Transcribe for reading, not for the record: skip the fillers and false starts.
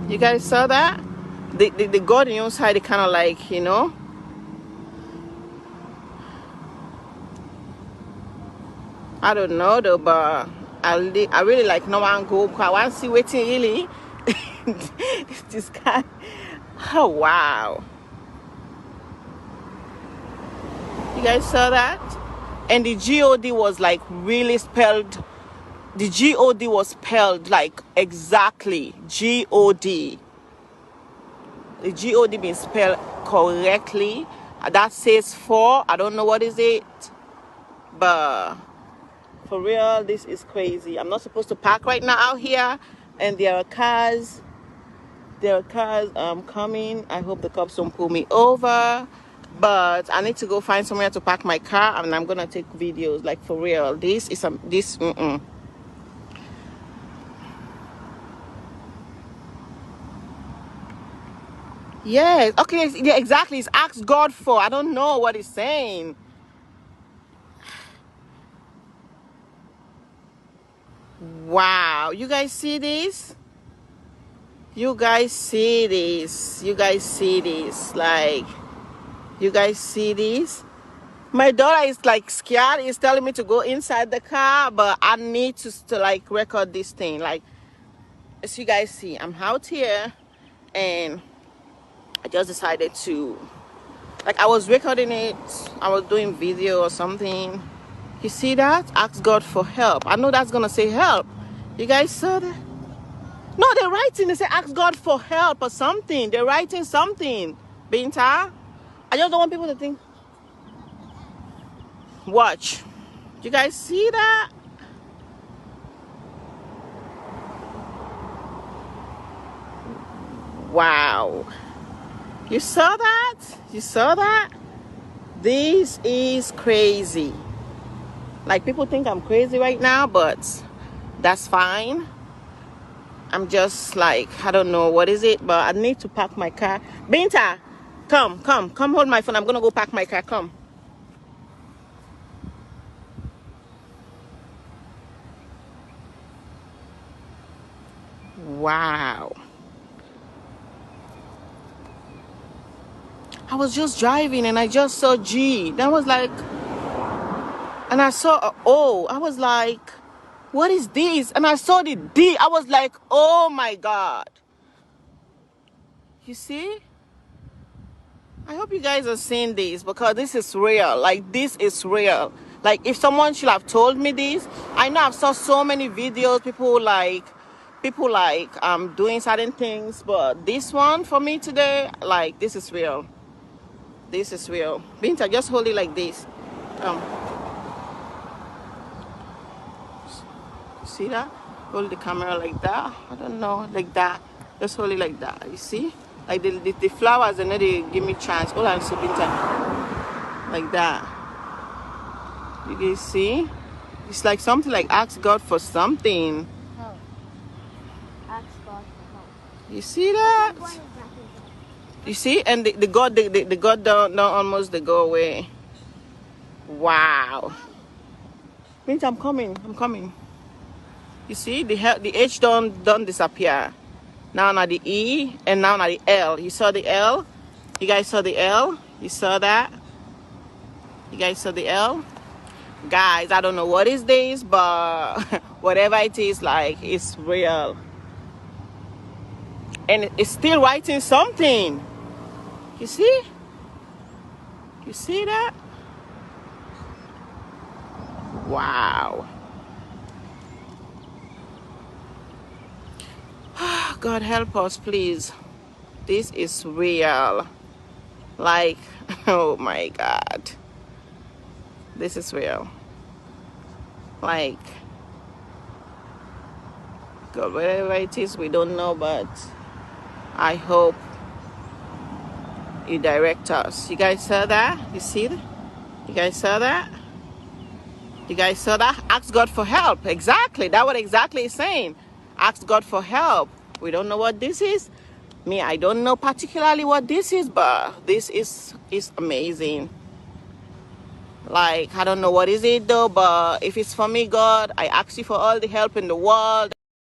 You guys saw that? The God on your side, kind of like, you know. I don't know though, but I really like no one go because I want to see waiting really. This guy. Oh wow. You guys saw that? And the God was like really spelled. The God was spelled like exactly God. The God being spelled correctly. That says 4. I don't know what is it, but for real, this is crazy. I'm not supposed to park right now out here, and there are cars. Coming. I hope the cops don't pull me over. But I need to go find somewhere to park my car, and I'm gonna take videos. Like for real, this is this. Yes. Okay. Yeah. Exactly. It's ask God for. I don't know what it's saying. Wow. You guys see this? You guys see this? You guys see this? Like, you guys see this? My daughter is like scared. Is telling me to go inside the car, but I need to like record this thing. Like, as you guys see, I'm out here, and I just decided to, like, I was recording it. I was doing video or something. You see that? Ask God for help. I know that's gonna say help. You guys saw that? No, they're writing. They say ask God for help or something. They're writing something. Binta, I just don't want people to think. Watch. You guys see that? Wow. You saw that? You saw that? This is crazy. Like, people think I'm crazy right now, but that's fine. I'm just like, I don't know what is it, but I need to park my car. Binta, come hold my phone. I'm gonna go park my car. Come. Wow. I was just driving and I just saw G. That was like, and I saw O. I was like, what is this? And I saw the D. I was like, oh my God. You see? I hope you guys are seeing this, because this is real. Like, this is real. Like, if someone should have told me this. I know I've saw so many videos, people like doing certain things, but this one for me today, like, this is real. This is real. Binta, just hold it like this. See that? Hold the camera like that. I don't know, like that. Just hold it like that. You see? Like the flowers, and then they give me chance. Hold on, Binta. Like that. You guys see? It's like something like ask God for something. Help. Ask God for help. You see that? You see? And the God don't almost they go away. Wow. Means I'm coming. You see, the H don't disappear. Now the E, and now the L. You saw the L? You guys saw the L? You saw that? You guys saw the L? Guys, I don't know what is this, but whatever it is, like, it's real. And it's still writing something. You see? You see that? Wow. God help us, please. This is real. Like, oh my God. This is real. Like, God, whatever it is, we don't know, but I hope you direct us. You guys saw that? You see that? You guys saw that? You guys saw that? Ask God for help. Exactly. That's what exactly is saying. Ask God for help. We don't know what this is. Me, I don't know particularly what this is, but this is amazing. Like, I don't know what is it though, but if it's for me, God, I ask you for all the help in the world.